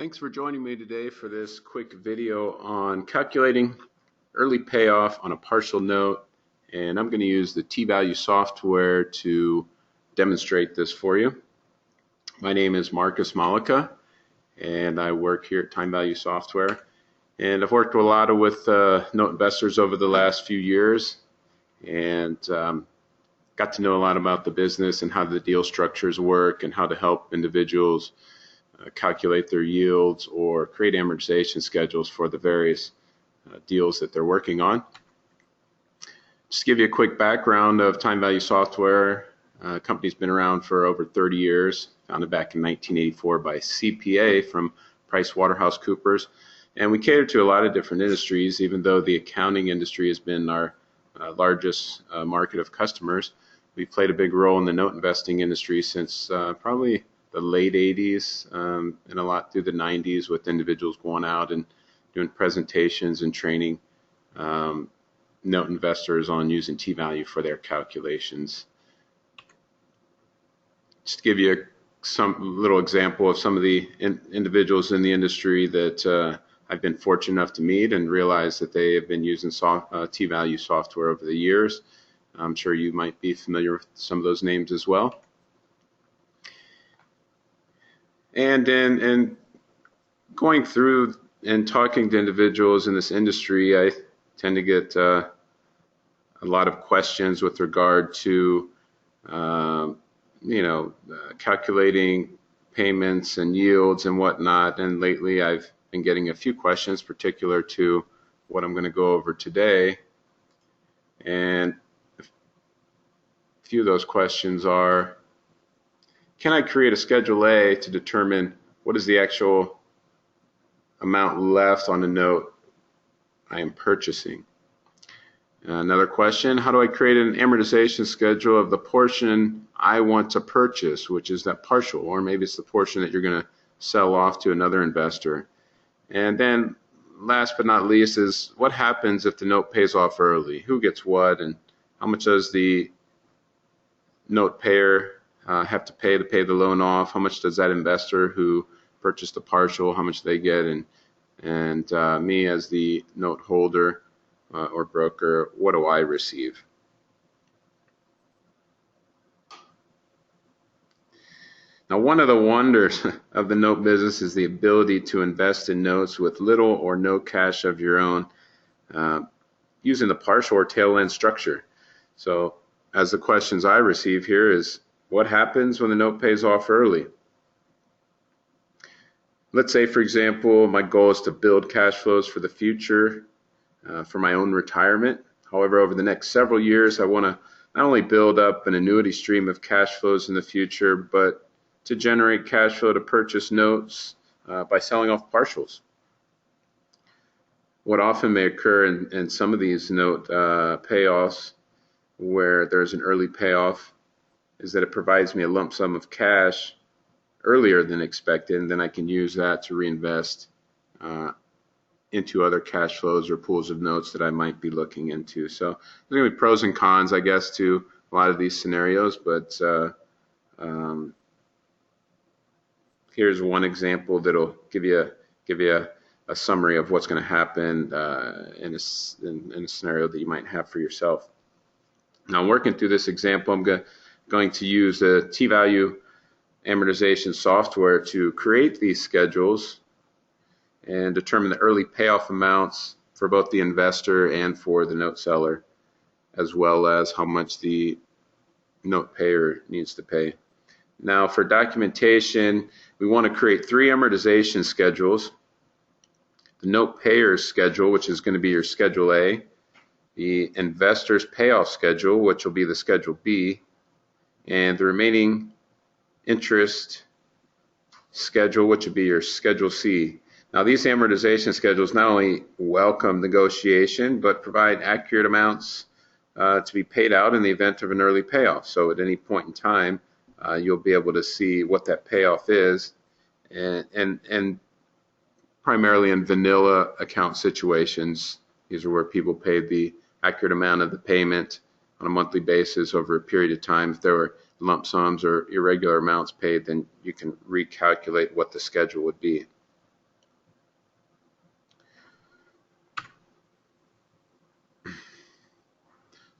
Thanks for joining me today for this quick video on calculating early payoff on a partial note, and I'm going to use the T-Value software to demonstrate this for you. My name is Marcus Malika and I work here at Time Value Software, and I've worked a lot with note investors over the last few years and got to know a lot about the business and how the deal structures work and how to help individuals calculate their yields or create amortization schedules for the various deals that they're working on. Just to give you a quick background of Time Value Software, company's been around for over 30 years, founded back in 1984 by CPA from PricewaterhouseCoopers, and we cater to a lot of different industries. Even though the accounting industry has been our largest market of customers, we've played a big role in the note investing industry since probably the late 80s and a lot through the 90s, with individuals going out and doing presentations and training note investors on using T-value for their calculations. Just to give you some little example of some of the individuals in the industry that I've been fortunate enough to meet and realize that they have been using T-value software over the years. I'm sure you might be familiar with some of those names as well. And going through and talking to individuals in this industry, I tend to get a lot of questions with regard to calculating payments and yields and whatnot. And lately I've been getting a few questions particular to what I'm going to go over today. And a few of those questions are: can I create a Schedule A to determine what is the actual amount left on the note I am purchasing? Another question: how do I create an amortization schedule of the portion I want to purchase, which is that partial, or maybe it's the portion that you're going to sell off to another investor? And then last but not least is, what happens if the note pays off early? Who gets what, and how much does the note payer have to pay the loan off? How much does that investor who purchased the partial, how much they get? And me as the note holder or broker, what do I receive? Now, one of the wonders of the note business is the ability to invest in notes with little or no cash of your own using the partial or tail end structure. So as the questions I receive here is, what happens when the note pays off early? Let's say, for example, my goal is to build cash flows for the future for my own retirement. However, over the next several years, I want to not only build up an annuity stream of cash flows in the future, but to generate cash flow to purchase notes by selling off partials. What often may occur in some of these note payoffs where there's an early payoff is that it provides me a lump sum of cash earlier than expected, and then I can use that to reinvest into other cash flows or pools of notes that I might be looking into. So there's going to be pros and cons, I guess, to a lot of these scenarios, but here's one example that'll give you a summary of what's going to happen in a scenario that you might have for yourself. Now, working through this example, I'm going to use the T-value amortization software to create these schedules and determine the early payoff amounts for both the investor and for the note seller, as well as how much the note payer needs to pay. Now, for documentation, we want to create 3 amortization schedules: the note payer's schedule, which is going to be your Schedule A, the investor's payoff schedule, which will be the Schedule B, and the remaining interest schedule, which would be your Schedule C. Now, these amortization schedules not only welcome negotiation, but provide accurate amounts to be paid out in the event of an early payoff. So at any point in time, you'll be able to see what that payoff is, and primarily in vanilla account situations, these are where people paid the accurate amount of the payment on a monthly basis over a period of time. If there were lump sums or irregular amounts paid, then you can recalculate what the schedule would be.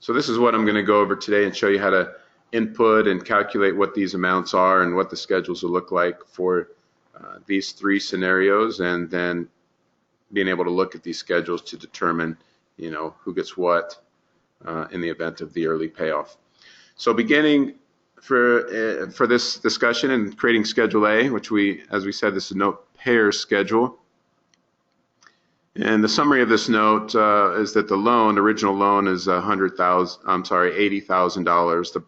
So this is what I'm going to go over today and show you how to input and calculate what these amounts are and what the schedules will look like for these three scenarios, and then being able to look at these schedules to determine, who gets what in the event of the early payoff. So beginning for this discussion and creating Schedule A, which as we said, this is note payer schedule. And the summary of this note is that the original loan is $80,000. The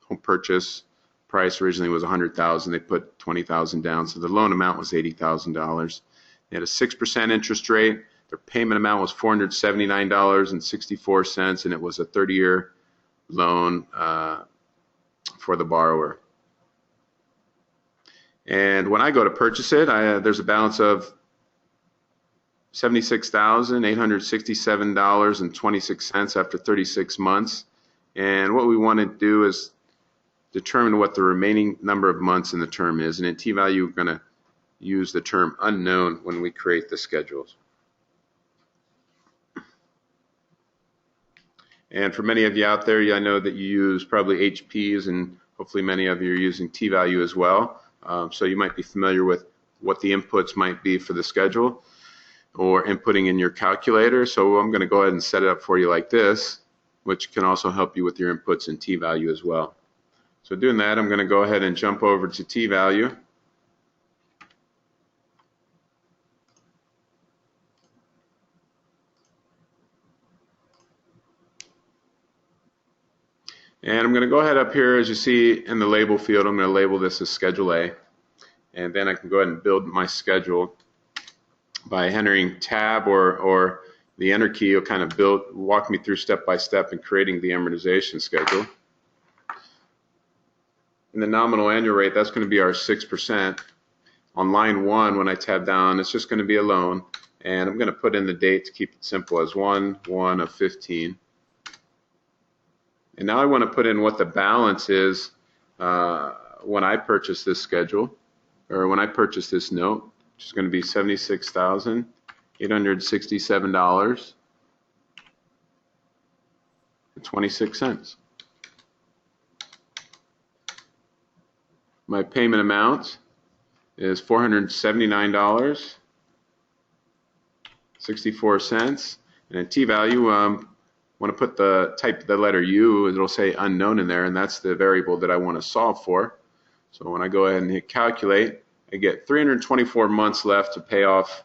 home purchase price originally was $100,000. They put $20,000 down, so the loan amount was $80,000. They had a 6% interest rate. Their payment amount was $479.64, and it was a 30-year loan for the borrower. And when I go to purchase it, there's a balance of $76,867.26 after 36 months. And what we want to do is determine what the remaining number of months in the term is. And in T-value, we're going to use the term unknown when we create the schedules. And for many of you out there, I know that you use probably HPs, and hopefully many of you are using T-value as well. So you might be familiar with what the inputs might be for the schedule, or inputting in your calculator. So I'm going to go ahead and set it up for you like this, which can also help you with your inputs in T-value as well. So doing that, I'm going to go ahead and jump over to T-value. And I'm going to go ahead up here, as you see in the label field, I'm going to label this as Schedule A. And then I can go ahead and build my schedule by entering tab or the enter key. Will kind of walk me through step by step in creating the amortization schedule. In the nominal annual rate, that's going to be our 6%. On line 1, when I tab down, it's just going to be a loan, and I'm going to put in the date to keep it simple as 1/1 of 15. And now I want to put in what the balance is when I purchase this schedule, or when I purchase this note, which is going to be $76,867.26. My payment amount is $479.64, and in T-value, want to put type the letter U, it'll say unknown in there, and that's the variable that I want to solve for. So when I go ahead and hit calculate, I get 324 months left to pay off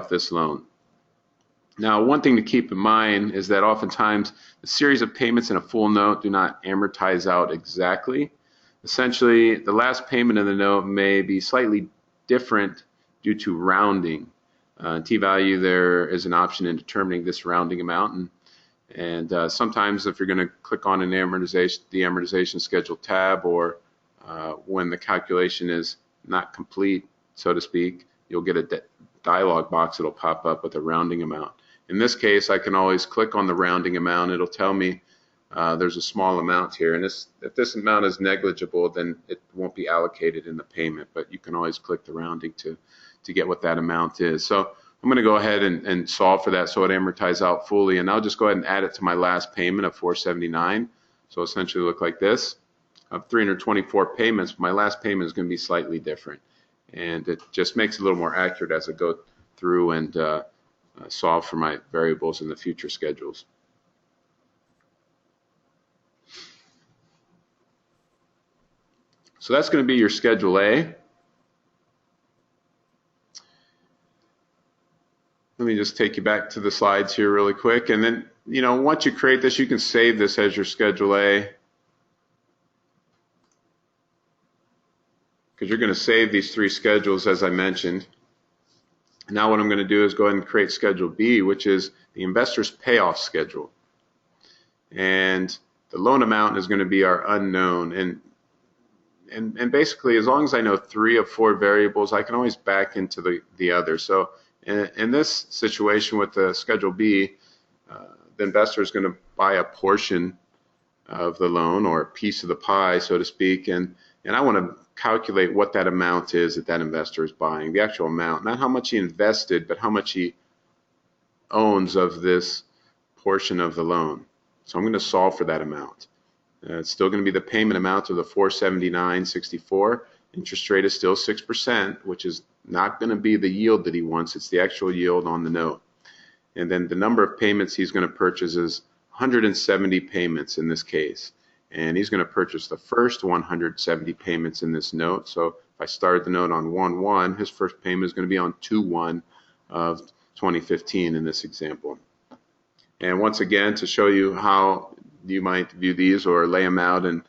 this loan. Now, one thing to keep in mind is that oftentimes the series of payments in a full note do not amortize out exactly. Essentially, the last payment of the note may be slightly different due to rounding. T-value, there is an option in determining this rounding amount, and sometimes if you're going to click on the amortization schedule tab, or when the calculation is not complete, so to speak, you'll get a dialog box that'll pop up with a rounding amount. In this case, I can always click on the rounding amount. It'll tell me there's a small amount here, and if this amount is negligible, then it won't be allocated in the payment, but you can always click the rounding to get what that amount is. So I'm going to go ahead and solve for that so it amortizes out fully, and I'll just go ahead and add it to my last payment of $479. So essentially look like this. Of 324 payments, my last payment is going to be slightly different, and it just makes it a little more accurate as I go through and solve for my variables in the future schedules. So that's going to be your Schedule A. Let me just take you back to the slides here really quick, and then once you create this, you can save this as your Schedule A, because you're going to save these three schedules as I mentioned. Now what I'm going to do is go ahead and create Schedule B, which is the investor's payoff schedule. And the loan amount is going to be our unknown. And basically, as long as I know 3 of 4 variables, I can always back into the other. So in this situation with the Schedule B, the investor is going to buy a portion of the loan, or a piece of the pie, so to speak, and I want to calculate what that amount is that investor is buying, the actual amount, not how much he invested, but how much he owns of this portion of the loan. So I'm going to solve for that amount. It's still going to be the payment amount of the $479.64. Interest rate is still 6%, which is not going to be the yield that he wants. It's the actual yield on the note. And then the number of payments he's going to purchase is 170 payments in this case. And he's going to purchase the first 170 payments in this note. So if I started the note on 1/1, his first payment is going to be on 2/1 of 2015 in this example. And once again, to show you how you might view these or lay them out in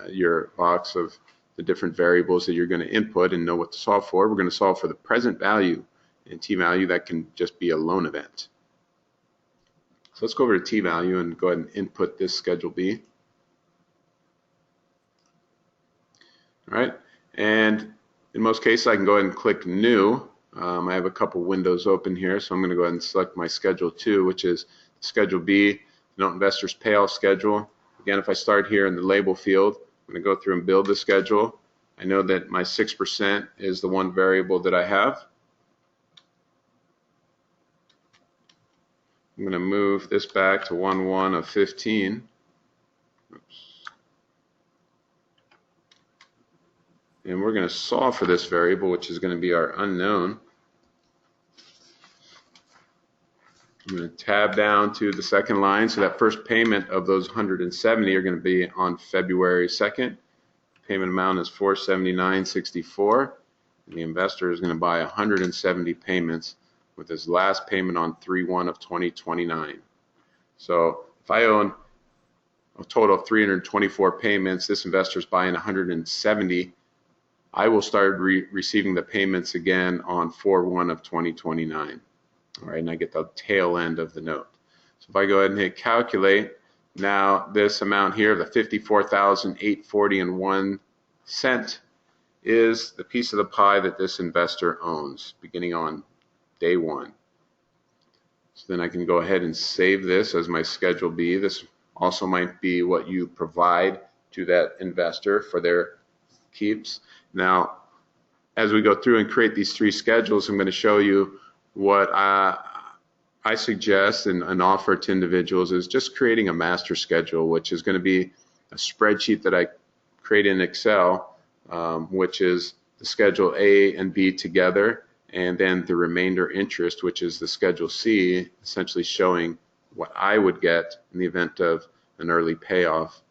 your box of the different variables that you're going to input and know what to solve for, we're going to solve for the present value. And t-value, that can just be a loan event. So let's go over to t-value and go ahead and input this Schedule B. All right, and in most cases I can go ahead and click New. I have a couple windows open here, so I'm going to go ahead and select my Schedule 2, which is Schedule B, Note Investors Payoff Schedule. Again, if I start here in the label field, I'm going to go through and build the schedule. I know that my 6% is the one variable that I have. I'm going to move this back to 1/1 of 15. Oops. And we're going to solve for this variable, which is going to be our unknown. I'm going to tab down to the second line. So that first payment of those 170 are going to be on February 2nd. Payment amount is $479.64. And the investor is going to buy 170 payments with his last payment on 3/1 of 2029. So if I own a total of 324 payments, this investor is buying 170. I will start receiving the payments again on 4/1 of 2029. All right, and I get the tail end of the note. So if I go ahead and hit calculate, now this amount here, the $54,840.01, is the piece of the pie that this investor owns beginning on day 1. So then I can go ahead and save this as my Schedule B. This also might be what you provide to that investor for their keeps. Now, as we go through and create these 3 schedules, I'm going to show you what I suggest and offer to individuals is just creating a master schedule, which is going to be a spreadsheet that I create in Excel, which is the Schedule A and B together, and then the remainder interest, which is the Schedule C, essentially showing what I would get in the event of an early payoff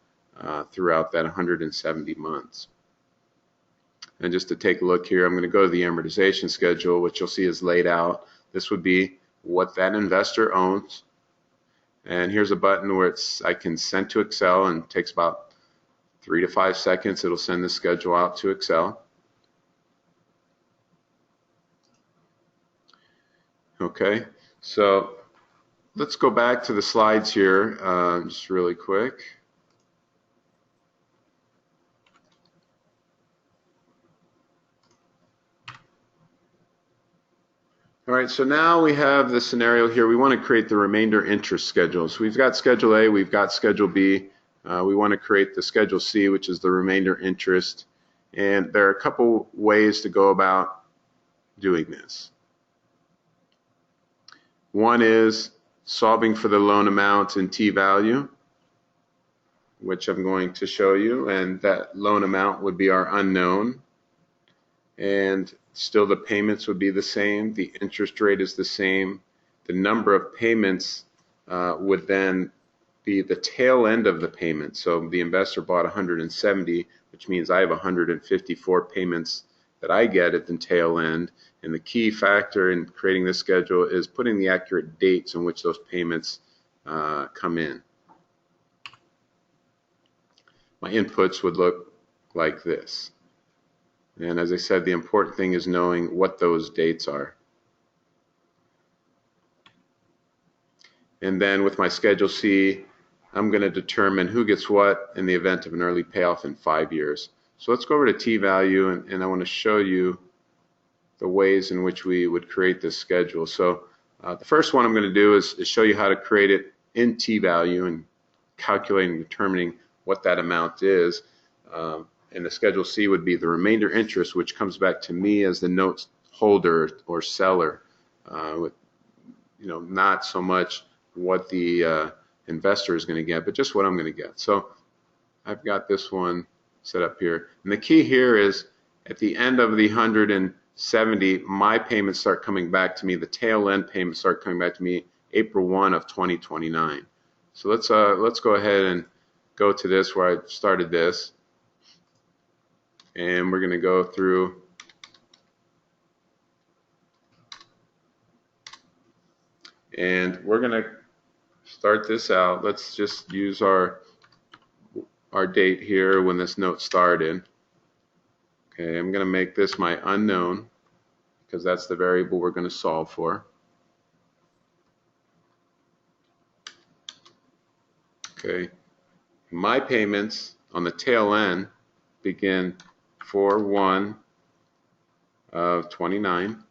throughout that 170 months. And just to take a look here, I'm going to go to the amortization schedule, which you'll see is laid out. This would be what that investor owns. And here's a button where I can send to Excel, and it takes about 3 to 5 seconds. It'll send the schedule out to Excel. Okay, so let's go back to the slides here just really quick. All right, so now we have the scenario here. We want to create the remainder interest schedule. So we've got Schedule A, we've got Schedule B. We want to create the Schedule C, which is the remainder interest. And there are a couple ways to go about doing this. One is solving for the loan amount in t-value, which I'm going to show you, and that loan amount would be our unknown. And still the payments would be the same, the interest rate is the same, the number of payments would then be the tail end of the payment. So the investor bought 170, which means I have 154 payments that I get at the tail end. And the key factor in creating this schedule is putting the accurate dates in which those payments come in. My inputs would look like this. And as I said, the important thing is knowing what those dates are. And then with my Schedule C, I'm going to determine who gets what in the event of an early payoff in 5 years. So let's go over to t-value, and I want to show you the ways in which we would create this schedule. So the first one I'm going to do is show you how to create it in t-value and calculating and determining what that amount is. And the Schedule C would be the remainder interest, which comes back to me as the note holder or seller, with not so much what the investor is going to get, but just what I'm going to get. So I've got this one set up here. And the key here is at the end of the 170, my payments start coming back to me. The tail end payments start coming back to me April 1 of 2029. So let's go ahead and go to this where I started this. And we're going to go through and we're going to start this out. Let's just use our date here when this note started. Okay, I'm going to make this my unknown because that's the variable we're going to solve for. Okay, my payments on the tail end begin 4/1 of 29.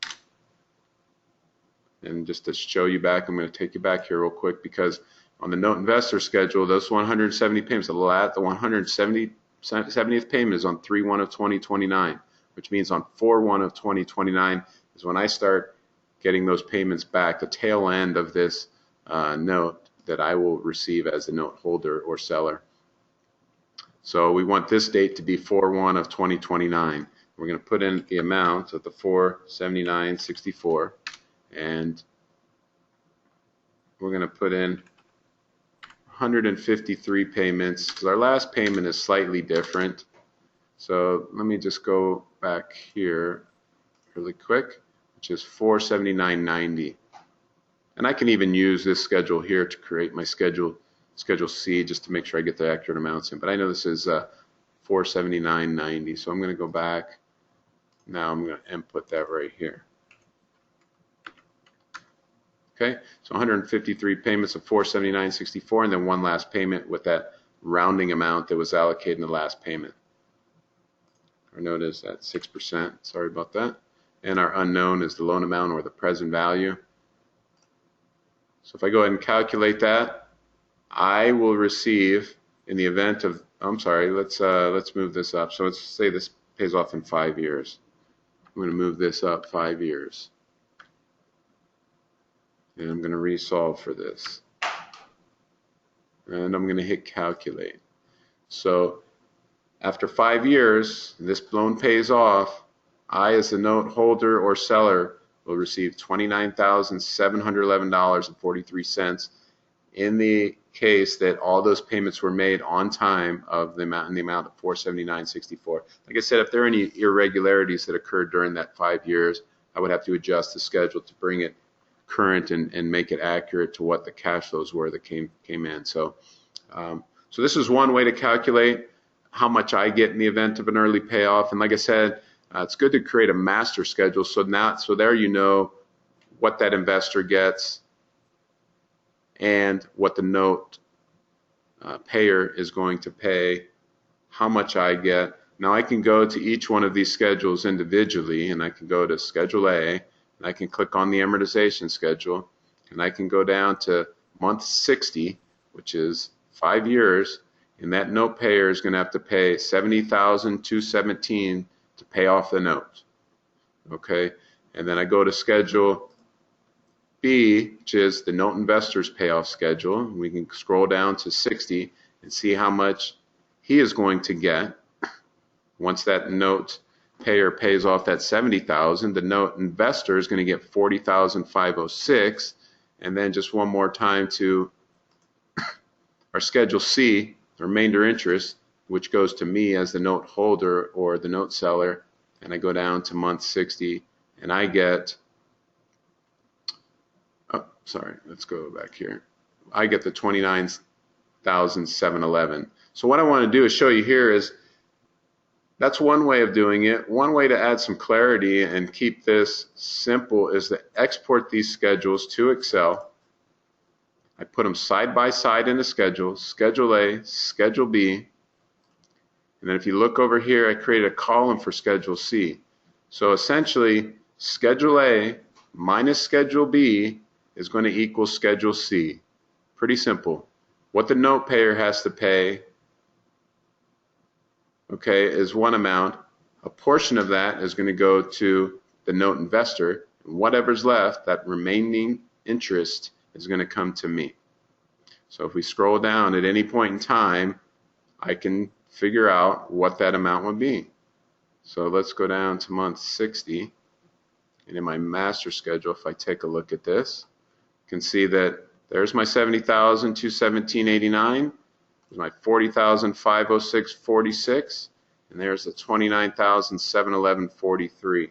And just to show you back, I'm going to take you back here real quick because on the note investor schedule, those 170 payments, the 170th payment is on 3/1 of 2029, which means on 4/1 of 2029 is when I start getting those payments back, the tail end of this note that I will receive as the note holder or seller. So we want this date to be 4/1 of 2029. We're going to put in the amount of the 479.64, and we're going to put in 153 payments because our last payment is slightly different. So let me just go back here really quick, which is 479.90. And I can even use this schedule here to create my schedule C, just to make sure I get the accurate amounts in. But I know this is 479.90, so I'm going to go back. Now I'm going to input that right here. Okay, so 153 payments of 479.64, and then one last payment with that rounding amount that was allocated in the last payment. Our note is at 6%. Sorry about that. And our unknown is the loan amount or the present value. So if I go ahead and calculate that, I will receive in the event of, I'm sorry, let's move this up. So let's say this pays off in 5 years. I'm going to move this up 5 years. And I'm going to resolve for this. And I'm going to hit calculate. So after 5 years, this loan pays off, I as the note holder or seller will receive $29,711.43 in the case that all those payments were made on time of the amount of $479.64. Like I said, if there are any irregularities that occurred during that 5 years, I would have to adjust the schedule to bring it current and make it accurate to what the cash flows were that came in. So this is one way to calculate how much I get in the event of an early payoff. And like I said, it's good to create a master schedule so there you know what that investor gets and what the note payer is going to pay, how much I get. Now I can go to each one of these schedules individually, and I can go to Schedule A, and I can click on the amortization schedule, and I can go down to month 60, which is 5 years, and that note payer is going to have to pay $70,217 to pay off the note. Okay, and then I go to Schedule B, which is the note investor's payoff schedule. We can scroll down to 60 and see how much he is going to get once that note payer pays off that $70,000. The note investor is going to get $40,506, and then just one more time to our Schedule C, the remainder interest, which goes to me as the note holder or the note seller, and I go down to month 60, and I get, let's go back here. I get the $29,711. So what I want to do is show you here is that's one way of doing it. One way to add some clarity and keep this simple is to export these schedules to Excel. I put them side by side in the schedule, Schedule A, Schedule B, and then if you look over here, I created a column for Schedule C. So essentially, Schedule A minus Schedule B is going to equal Schedule C. Pretty simple. What the note payer has to pay, okay, is one amount. A portion of that is going to go to the note investor, and whatever's left, that remaining interest, is going to come to me. So if we scroll down at any point in time, I can figure out what that amount would be. So let's go down to month 60, and in my master schedule, if I take a look at this, you can see that there's my 70,000, 217.89. There's my 40,000, 506.46, and there's the 29,000, 711.43.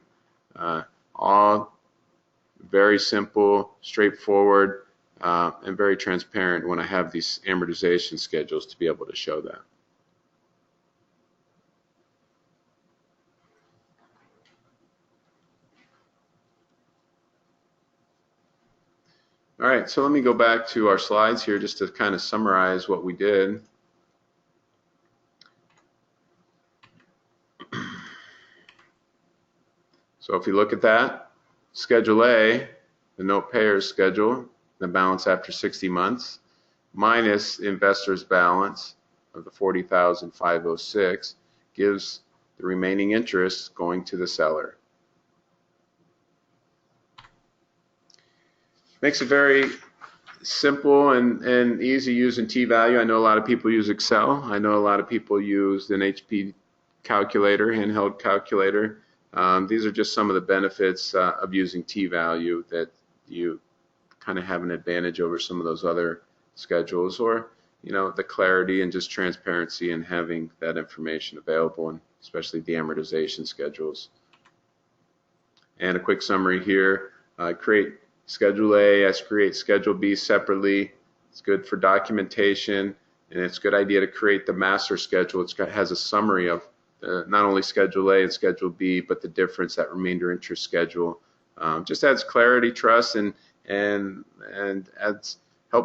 All very simple, straightforward, and very transparent when I have these amortization schedules to be able to show that. All right, so let me go back to our slides here just to kind of summarize what we did. So if you look at that, Schedule A, the note payer's schedule, the balance after 60 months, minus investor's balance of the 40,506, gives the remaining interest going to the seller. Makes it very simple and easy using T-value. I know a lot of people use Excel. I know a lot of people use an HP calculator, handheld calculator. These are just some of the benefits of using T-value that you kind of have an advantage over some of those other schedules, or the clarity and just transparency in having that information available, and especially the amortization schedules. And a quick summary here: create Schedule A, create Schedule B separately. It's good for documentation, and it's a good idea to create the master schedule. It has a summary of not only Schedule A and Schedule B, but the difference, that remainder interest schedule. Just adds clarity, trust, and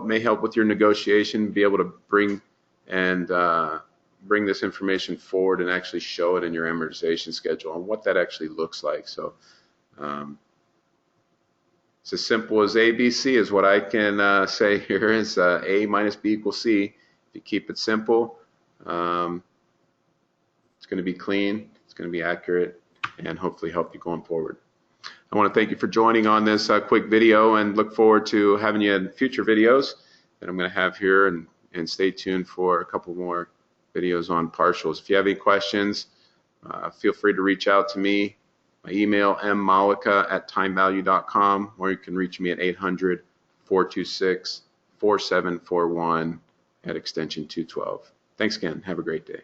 may help with your negotiation. Be able to bring this information forward and actually show it in your amortization schedule and what that actually looks like. So it's as simple as ABC is what I can say here. Is A minus B equals C. If you keep it simple, it's going to be clean, it's going to be accurate, and hopefully help you going forward. I want to thank you for joining on this quick video, and look forward to having you in future videos that I'm going to have here, and stay tuned for a couple more videos on partials. If you have any questions, feel free to reach out to me. My email, mmalika@timevalue.com, or you can reach me at 800-426-4741 at extension 212. Thanks again. Have a great day.